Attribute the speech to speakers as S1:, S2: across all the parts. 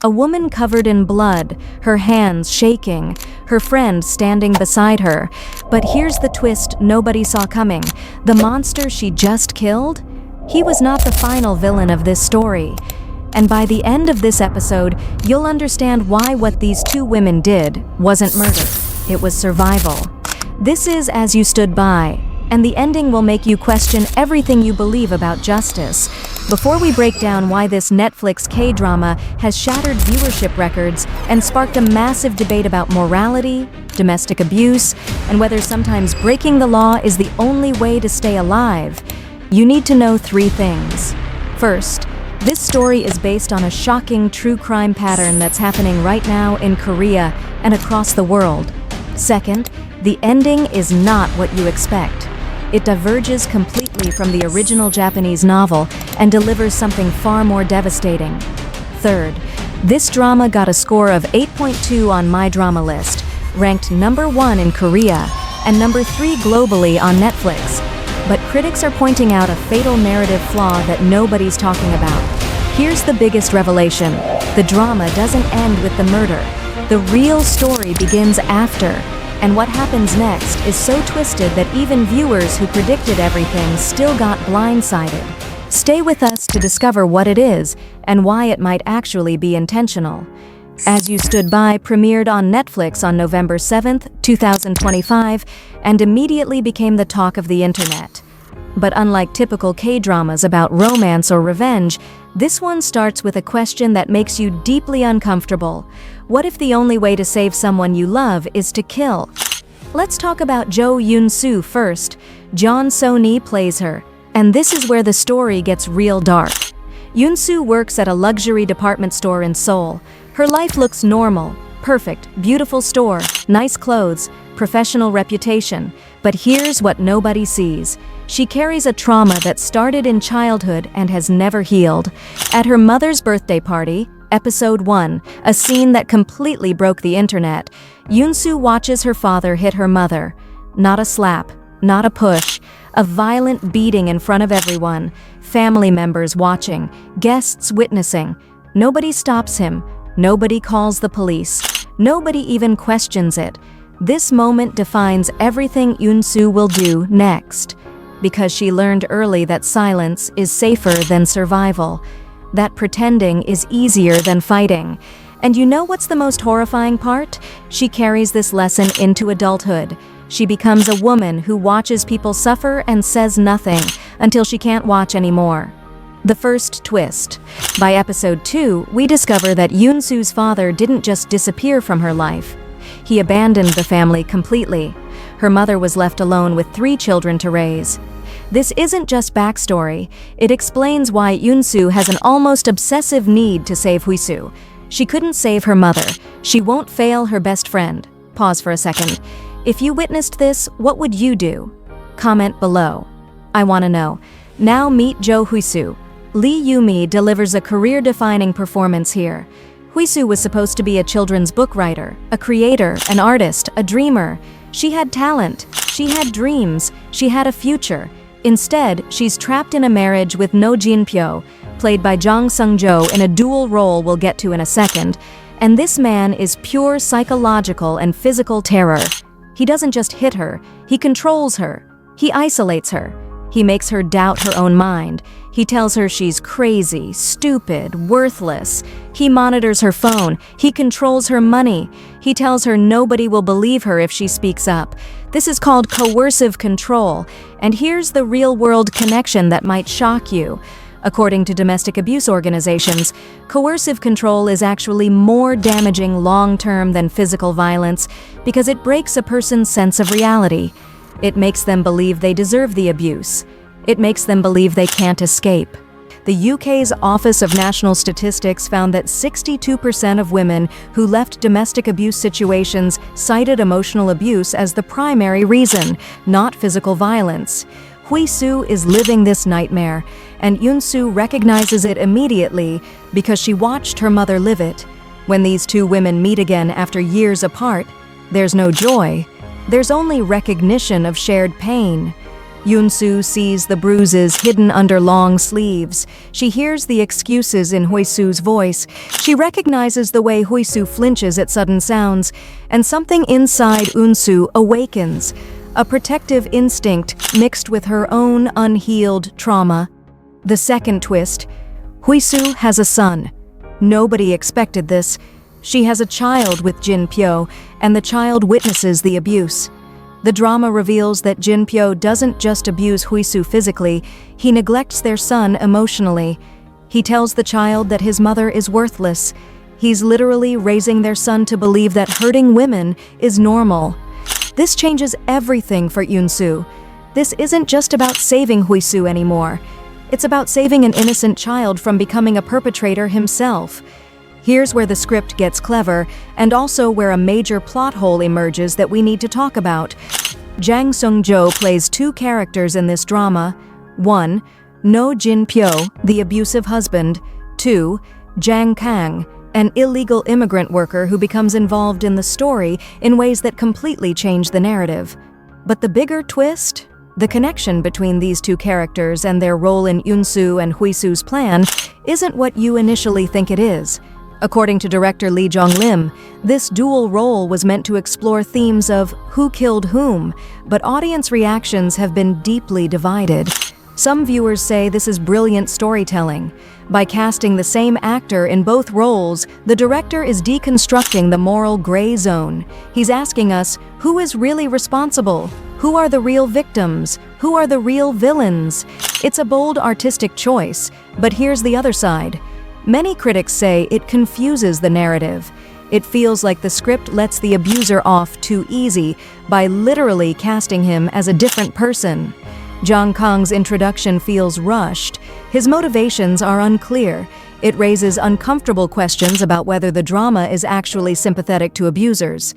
S1: A woman covered in blood, her hands shaking, her friend standing beside her. But here's the twist nobody saw coming. The monster she just killed? He was not the final villain of this story. And by the end of this episode, you'll understand why what these two women did wasn't murder. It was survival. This is As You Stood By, and the ending will make you question everything you believe about justice. Before we break down why this Netflix K-drama has shattered viewership records and sparked a massive debate about morality, domestic abuse, and whether sometimes breaking the law is the only way to stay alive, you need to know 3 things. First, this story is based on a shocking true crime pattern that's happening right now in Korea and across the world. Second, the ending is not what you expect. It diverges completely from the original Japanese novel and delivers something far more devastating. Third, this drama got a score of 8.2 on My Drama List, ranked number 1 in Korea and number 3 globally on Netflix. But critics are pointing out a fatal narrative flaw that nobody's talking about. Here's the biggest revelation. The drama doesn't end with the murder. The real story begins after. And what happens next is so twisted that even viewers who predicted everything still got blindsided. Stay with us to discover what it is and why it might actually be intentional. As You Stood By premiered on Netflix on November 7th, 2025, and immediately became the talk of the internet. But unlike typical K-dramas about romance or revenge, this one starts with a question that makes you deeply uncomfortable. What if the only way to save someone you love is to kill? Let's talk about Jo Yoon-soo first. Jeon So-ni plays her, and this is where the story gets real dark. Yoon-soo works at a luxury department store in Seoul. Her life looks normal, perfect, beautiful store, nice clothes, professional reputation. But here's what nobody sees. She carries a trauma that started in childhood and has never healed. At her mother's birthday party, Episode 1, a scene that completely broke the internet, Yoon-soo watches her father hit her mother. Not a slap, not a push, a violent beating in front of everyone. Family members watching, guests witnessing. Nobody stops him. Nobody calls the police. Nobody even questions it. This moment defines everything Yoon-soo will do next. Because she learned early that silence is safer than survival. That pretending is easier than fighting. And you know what's the most horrifying part? She carries this lesson into adulthood. She becomes a woman who watches people suffer and says nothing until she can't watch anymore. The first twist. By episode 2, we discover that Yoon-soo's father didn't just disappear from her life. He abandoned the family completely. Her mother was left alone with 3 children to raise. This isn't just backstory. It explains why Yoon-soo has an almost obsessive need to save Hui-soo. She couldn't save her mother. She won't fail her best friend. Pause for a second. If you witnessed this, what would you do? Comment below. I want to know. Now meet Jo Hui-soo. Lee Yoo-mi delivers a career-defining performance here. Hui-soo was supposed to be a children's book writer, a creator, an artist, a dreamer. She had talent. She had dreams. She had a future. Instead, she's trapped in a marriage with No Jin-pyo, played by Jang Sung-jo in a dual role we'll get to in a second. And this man is pure psychological and physical terror. He doesn't just hit her, he controls her. He isolates her. He makes her doubt her own mind. He tells her she's crazy, stupid, worthless. He monitors her phone. He controls her money. He tells her nobody will believe her if she speaks up. This is called coercive control. And here's the real-world connection that might shock you. According to domestic abuse organizations, coercive control is actually more damaging long-term than physical violence because it breaks a person's sense of reality. It makes them believe they deserve the abuse. It makes them believe they can't escape. The UK's Office of National Statistics found that 62% of women who left domestic abuse situations cited emotional abuse as the primary reason, not physical violence. Hui-soo is living this nightmare, and Yoon-soo recognizes it immediately because she watched her mother live it. When these two women meet again after years apart, there's no joy. There's only recognition of shared pain. Yoon-soo sees the bruises hidden under long sleeves. She hears the excuses in Hoisoo's voice. She recognizes the way Hoisoo flinches at sudden sounds, and something inside Eun-soo awakens, a protective instinct mixed with her own unhealed trauma. The second twist: Hoisoo has a son. Nobody expected this. She has a child with Jin Pyo, and the child witnesses the abuse. The drama reveals that Jin Pyo doesn't just abuse Hoisoo physically, he neglects their son emotionally. He tells the child that his mother is worthless. He's literally raising their son to believe that hurting women is normal. This changes everything for Yoon-soo. This isn't just about saving Hoisoo anymore. It's about saving an innocent child from becoming a perpetrator himself. Here's where the script gets clever, and also where a major plot hole emerges that we need to talk about. Jang Sung-jo plays two characters in this drama. 1. No Jin Pyo, the abusive husband. 2. Jang Kang, an illegal immigrant worker who becomes involved in the story in ways that completely change the narrative. But the bigger twist? The connection between these two characters and their role in Yoon-soo and Hoisoo's plan isn't what you initially think it is. According to director Lee Jong-lim, this dual role was meant to explore themes of who killed whom, but audience reactions have been deeply divided. Some viewers say this is brilliant storytelling. By casting the same actor in both roles, the director is deconstructing the moral gray zone. He's asking us, who is really responsible? Who are the real victims? Who are the real villains? It's a bold artistic choice, but here's the other side. Many critics say it confuses the narrative. It feels like the script lets the abuser off too easy by literally casting him as a different person. Jang Kang's introduction feels rushed. His motivations are unclear. It raises uncomfortable questions about whether the drama is actually sympathetic to abusers.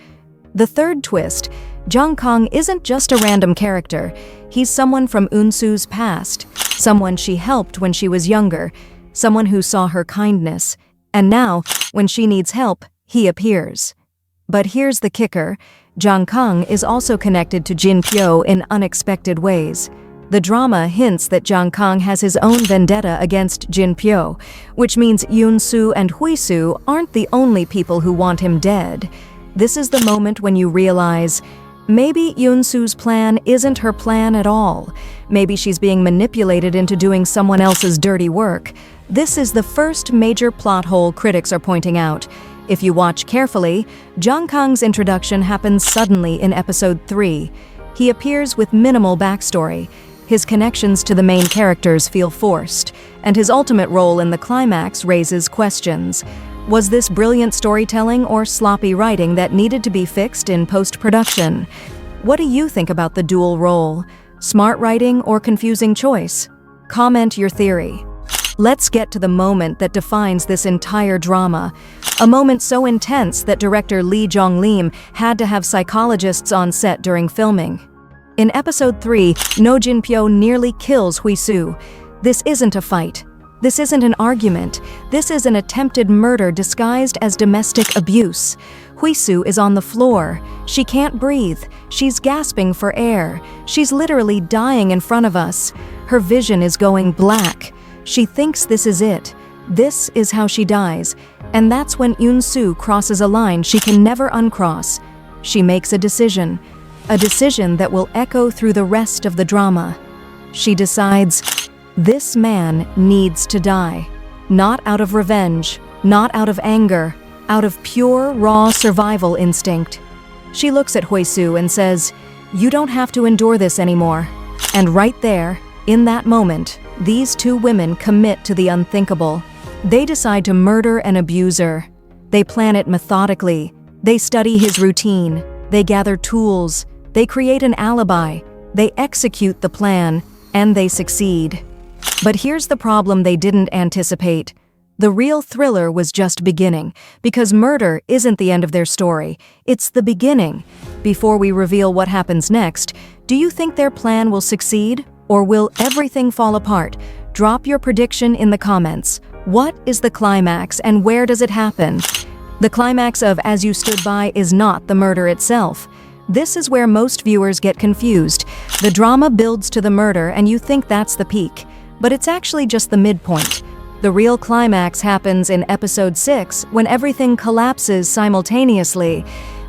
S1: The third twist: Jang Kang isn't just a random character. He's someone from Eun-soo's past, someone she helped when she was younger, someone who saw her kindness, and now, when she needs help, he appears. But here's the kicker: Jang Kang is also connected to Jin Pyo in unexpected ways. The drama hints that Jang Kang has his own vendetta against Jin Pyo, which means Yoon-soo and Hoisoo aren't the only people who want him dead. This is the moment when you realize, maybe Yoon-soo's plan isn't her plan at all. Maybe she's being manipulated into doing someone else's dirty work. This is the first major plot hole critics are pointing out. If you watch carefully, Jang Kang's introduction happens suddenly in episode 3. He appears with minimal backstory. His connections to the main characters feel forced, and his ultimate role in the climax raises questions. Was this brilliant storytelling or sloppy writing that needed to be fixed in post-production? What do you think about the dual role? Smart writing or confusing choice? Comment your theory. Let's get to the moment that defines this entire drama. A moment so intense that director Lee Jong-lim had to have psychologists on set during filming. In episode 3, No Jin Pyo nearly kills Hoisoo. This isn't a fight. This isn't an argument. This is an attempted murder disguised as domestic abuse. Hoisoo is on the floor. She can't breathe. She's gasping for air. She's literally dying in front of us. Her vision is going black. She thinks this is it. This is how she dies. And that's when Yoon-soo crosses a line she can never uncross. She makes a decision that will echo through the rest of the drama. She decides, this man needs to die. Not out of revenge, not out of anger, out of pure, raw survival instinct. She looks at Hoisoo and says, you don't have to endure this anymore. And right there, in that moment, these two women commit to the unthinkable. They decide to murder an abuser. They plan it methodically. They study his routine. They gather tools. They create an alibi. They execute the plan, and they succeed. But here's the problem they didn't anticipate. The real thriller was just beginning, because murder isn't the end of their story. It's the beginning. Before we reveal what happens next, do you think their plan will succeed, or will everything fall apart? Drop your prediction in the comments. What is the climax, and where does it happen? The climax of As You Stood By is not the murder itself. This is where most viewers get confused. The drama builds to the murder and you think that's the peak, but it's actually just the midpoint. The real climax happens in episode 6 when everything collapses simultaneously.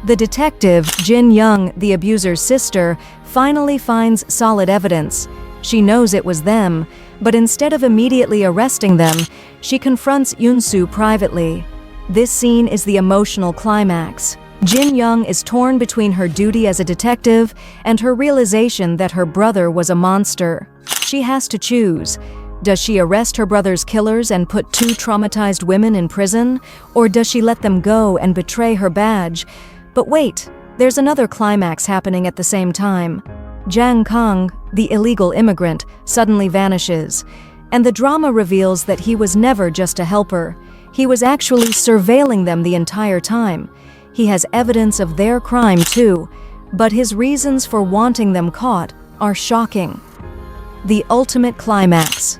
S1: The detective, Jin Young, the abuser's sister, finally finds solid evidence. She knows it was them, but instead of immediately arresting them, she confronts Yoon-soo privately. This scene is the emotional climax. Jin Young is torn between her duty as a detective and her realization that her brother was a monster. She has to choose. Does she arrest her brother's killers and put 2 traumatized women in prison? Or does she let them go and betray her badge? But wait, there's another climax happening at the same time. Jang Kang, the illegal immigrant, suddenly vanishes, and the drama reveals that he was never just a helper. He was actually surveilling them the entire time. He has evidence of their crime too, but his reasons for wanting them caught are shocking. The ultimate climax.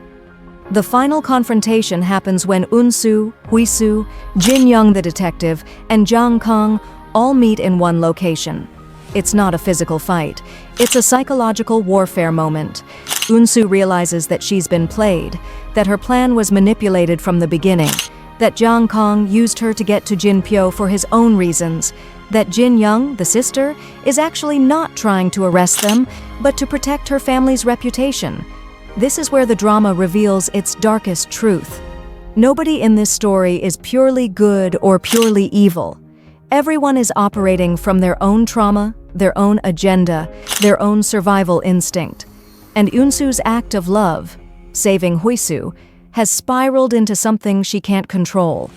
S1: The final confrontation happens when Eun-soo, Hui-soo, Jin Young the detective, and Jang Kang all meet in one location. It's not a physical fight. It's a psychological warfare moment. Eun-soo realizes that she's been played, that her plan was manipulated from the beginning, that Jang Kang used her to get to Jin Pyo for his own reasons, that Jin Young, the sister, is actually not trying to arrest them, but to protect her family's reputation. This is where the drama reveals its darkest truth. Nobody in this story is purely good or purely evil. Everyone is operating from their own trauma, their own agenda, their own survival instinct. And Eun-soo's act of love, saving Hui-soo, has spiraled into something she can't control.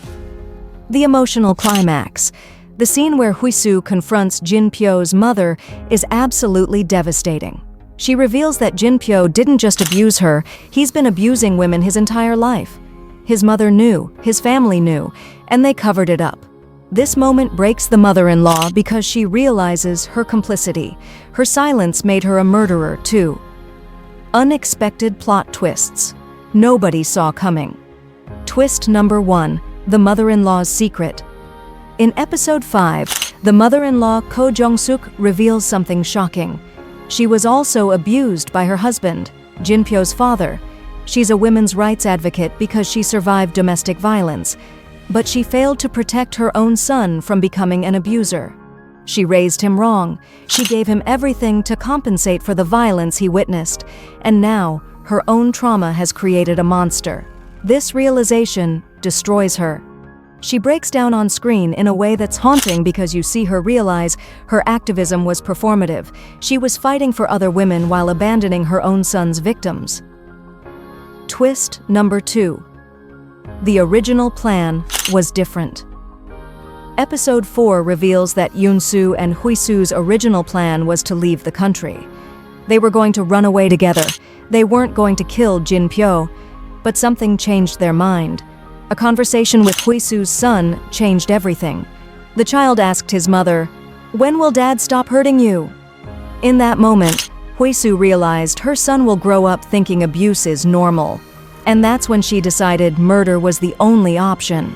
S1: The emotional climax. The scene where Hui-soo confronts Jin Pyo's mother is absolutely devastating. She reveals that Jin Pyo didn't just abuse her, he's been abusing women his entire life. His mother knew, his family knew, and they covered it up. This moment breaks the mother-in-law because she realizes her complicity. Her silence made her a murderer, too. Unexpected plot twists. Nobody saw coming. Twist number 1, the mother-in-law's secret. In episode 5, the mother-in-law Ko Jong-suk reveals something shocking. She was also abused by her husband, Jin Pyo's father. She's a women's rights advocate because she survived domestic violence, but she failed to protect her own son from becoming an abuser. She raised him wrong. She gave him everything to compensate for the violence he witnessed, and now her own trauma has created a monster. This realization destroys her. She breaks down on screen in a way that's haunting because you see her realize her activism was performative. She was fighting for other women while abandoning her own son's victims. Twist number 2. The original plan was different. Episode 4 reveals that Yoon-soo and Hui-soo's original plan was to leave the country. They were going to run away together. They weren't going to kill Jin Pyo, but something changed their mind. A conversation with Hui-soo's son changed everything. The child asked his mother, "When will Dad stop hurting you?" In that moment, Hui-soo realized her son will grow up thinking abuse is normal. And that's when she decided murder was the only option.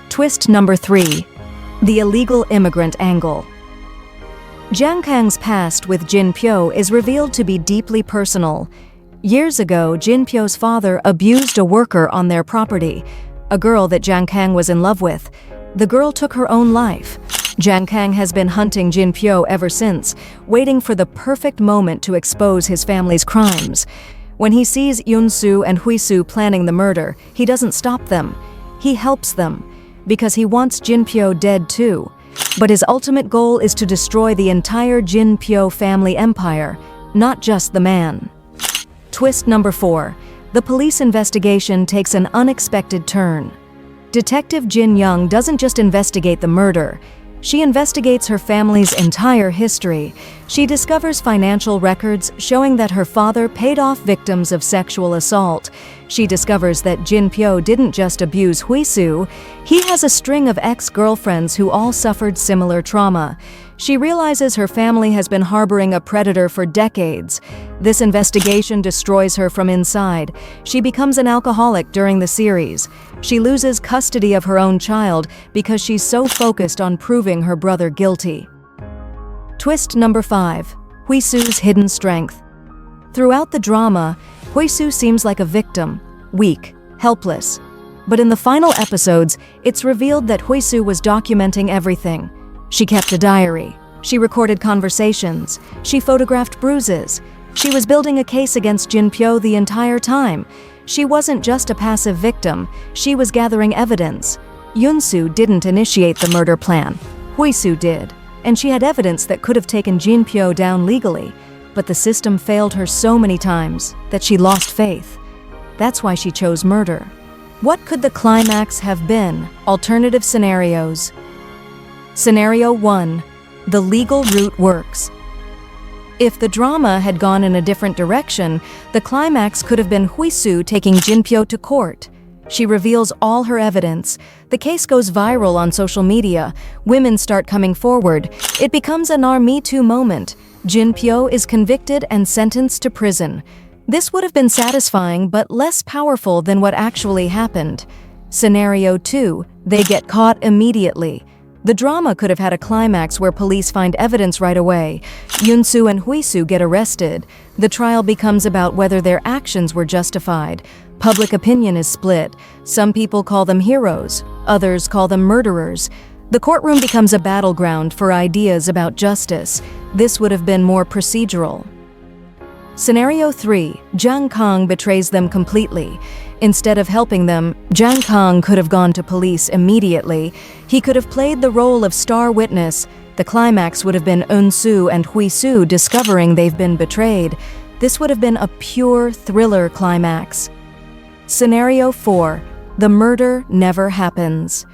S1: Twist number 3. The illegal immigrant angle. Jang Kang's past with Jin Pyo is revealed to be deeply personal. Years ago, Jin Pyo's father abused a worker on their property, a girl that Jang Kang was in love with. The girl took her own life. Jang Kang has been hunting Jin Pyo ever since, waiting for the perfect moment to expose his family's crimes. When he sees Yoon-soo and Hui-soo planning the murder, he doesn't stop them. He helps them, because he wants Jin Pyo dead too. But his ultimate goal is to destroy the entire Jin Pyo family empire, not just the man. Twist number 4. The police investigation takes an unexpected turn. Detective Jin Young doesn't just investigate the murder. She investigates her family's entire history. She discovers financial records showing that her father paid off victims of sexual assault. She discovers that Jin Pyo didn't just abuse Hui-soo. He has a string of ex-girlfriends who all suffered similar trauma. She realizes her family has been harboring a predator for decades. This investigation destroys her from inside. She becomes an alcoholic during the series. She loses custody of her own child because she's so focused on proving her brother guilty. Twist number 5. Huisu's hidden strength. Throughout the drama, Huisu seems like a victim, weak, helpless. But in the final episodes, it's revealed that Huisu was documenting everything. She kept a diary. She recorded conversations. She photographed bruises. She was building a case against Jinpyo the entire time. She wasn't just a passive victim. She was gathering evidence. Yunsu didn't initiate the murder plan. Huisu did. And she had evidence that could have taken Jinpyo down legally. But the system failed her so many times that she lost faith. That's why she chose murder. What could the climax have been? Alternative scenarios. Scenario 1. The legal route works. If the drama had gone in a different direction, the climax could have been Huisu taking Jinpyo to court. She reveals all her evidence. The case goes viral on social media. Women start coming forward. It becomes an Me Too moment. Jinpyo is convicted and sentenced to prison. This would have been satisfying but less powerful than what actually happened. Scenario 2. They get caught immediately. The drama could have had a climax where police find evidence right away. Yunsu and Huisu get arrested. The trial becomes about whether their actions were justified. Public opinion is split. Some people call them heroes. Others call them murderers. The courtroom becomes a battleground for ideas about justice. This would have been more procedural. Scenario 3. Zhang Kang betrays them completely. Instead of helping them, Zhang Kang could have gone to police immediately. He could have played the role of star witness. The climax would have been Eunsu and Huisu discovering they've been betrayed. This would have been a pure thriller climax. Scenario 4. The murder never happens.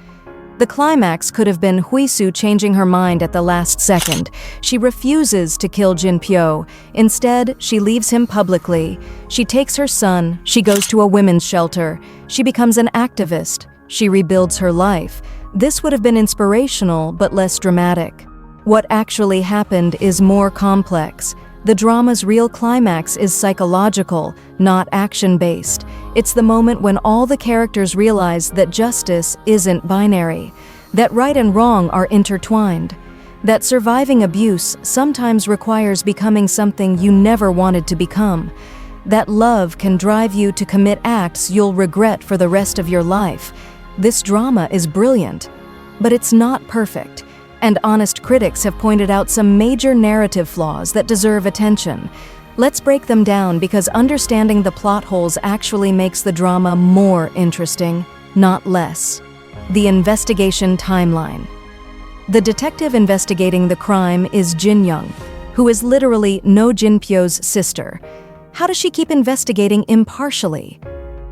S1: The climax could have been Huisu changing her mind at the last second. She refuses to kill Jinpyo. Instead, she leaves him publicly. She takes her son. She goes to a women's shelter. She becomes an activist. She rebuilds her life. This would have been inspirational but less dramatic. What actually happened is more complex. The drama's real climax is psychological, not action-based. It's the moment when all the characters realize that justice isn't binary, that right and wrong are intertwined, that surviving abuse sometimes requires becoming something you never wanted to become, that love can drive you to commit acts you'll regret for the rest of your life. This drama is brilliant, but it's not perfect. And honest critics have pointed out some major narrative flaws that deserve attention. Let's break them down because understanding the plot holes actually makes the drama more interesting, not less. The investigation timeline. The detective investigating the crime is Jin Young, who is literally No Jinpyo's sister. How does she keep investigating impartially?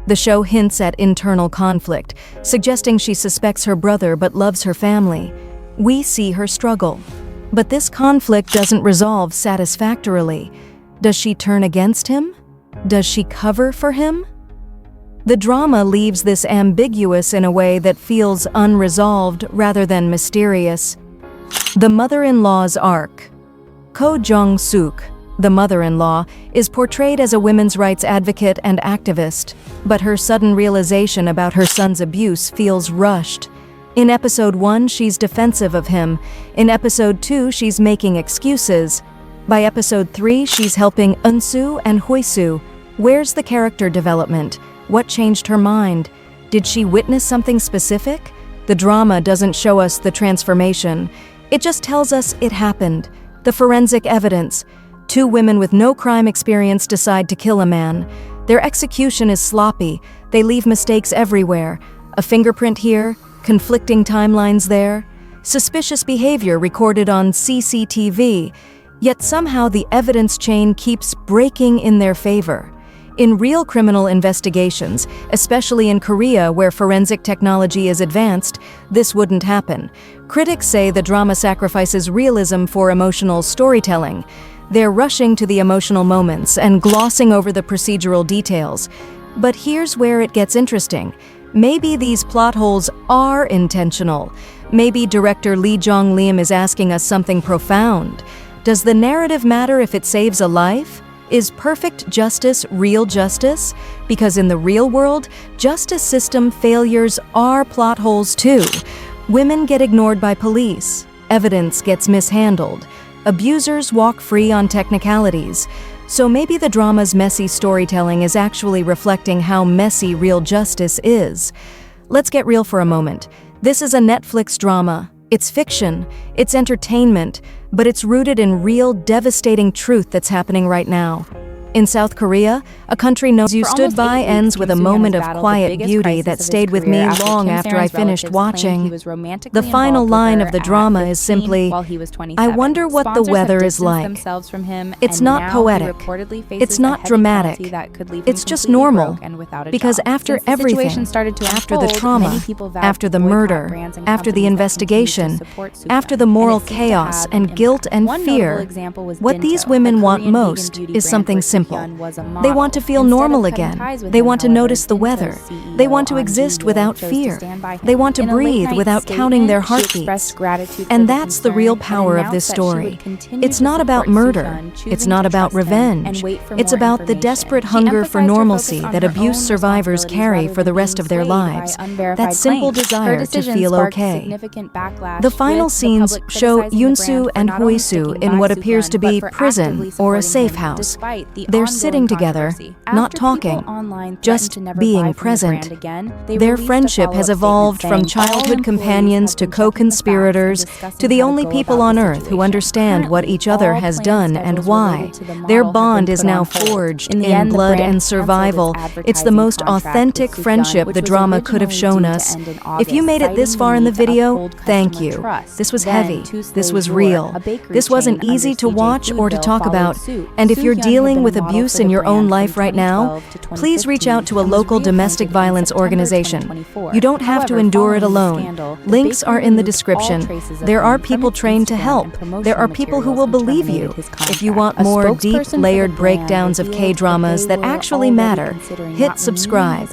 S1: The show hints at internal conflict, suggesting she suspects her brother but loves her family. We see her struggle. But this conflict doesn't resolve satisfactorily. Does she turn against him? Does she cover for him? The drama leaves this ambiguous in a way that feels unresolved rather than mysterious. The mother-in-law's arc. Ko Jong-suk, the mother-in-law, is portrayed as a women's rights advocate and activist, but her sudden realization about her son's abuse feels rushed. In episode 1, she's defensive of him. In episode 2, she's making excuses. By episode 3, she's helping Eunsu and Huisu. Where's the character development? What changed her mind? Did she witness something specific? The drama doesn't show us the transformation. It just tells us it happened. The forensic evidence. 2 women with no crime experience decide to kill a man. Their execution is sloppy. They leave mistakes everywhere. A fingerprint here, conflicting timelines there, suspicious behavior recorded on CCTV, yet somehow the evidence chain keeps breaking in their favor. In real criminal investigations, especially in Korea where forensic technology is advanced, this wouldn't happen. Critics say the drama sacrifices realism for emotional storytelling. They're rushing to the emotional moments and glossing over the procedural details. But here's where it gets interesting. Maybe these plot holes are intentional. Maybe director Lee Jong-lim is asking us something profound. Does the narrative matter if it saves a life? Is perfect justice real justice? Because in the real world, justice system failures are plot holes too. Women get ignored by police. Evidence gets mishandled. Abusers walk free on technicalities. So maybe the drama's messy storytelling is actually reflecting how messy real justice is. Let's get real for a moment. This is a Netflix drama. It's fiction, it's entertainment, but it's rooted in real, devastating truth that's happening right now. In South Korea, a country known You Stood By ends with a moment of quiet beauty that stayed with me long after I finished watching. The final line of the drama is simply, "I wonder what the weather is like." It's not poetic. It's not dramatic. It's just normal. Because after everything, after the trauma, after the murder, after the investigation, after the moral chaos and guilt and fear, what these women want most is something simple. They want to feel normal again. They want to notice the weather. They want to exist without fear. They want to breathe without counting their heartbeats. And that's the real power of this story. It's not about murder. It's not about revenge. It's about the desperate hunger for normalcy that abuse survivors carry for the rest of their lives. That simple desire to feel okay. The final scenes show Yoon-soo and Hoi-soo in what appears to be prison or a safe house. They're sitting together, not talking, just being present. Their friendship has evolved from childhood companions to co-conspirators to the only people on Earth who understand what each other has done and why. Their bond is now forged in blood and survival. It's the most authentic friendship the drama could have shown us. If you made it this far in the video, thank you. This was heavy. This was real. This wasn't easy to watch or to talk about. And if you're dealing with abuse in your own life right now, please reach out to a local domestic violence organization. You don't have to endure it alone. Links are in the description. There are people trained to help. There are people who will believe you. If you want more deep, layered breakdowns of K-dramas that actually matter, hit subscribe.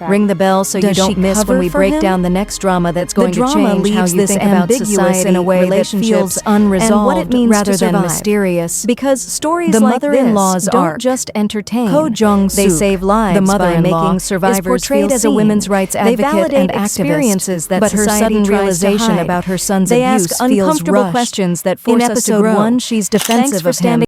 S1: Ring the bell so you don't miss when we break down the next drama that's going to change how you think about society, in a way that feels unresolved, and what it means rather than mysterious. Because stories like this don't just entertain. They save lives by making survivors feel as a women's rights advocate and activist. But her sudden realization about her son's abuse feels rushed. In episode 1, she's defensive of him.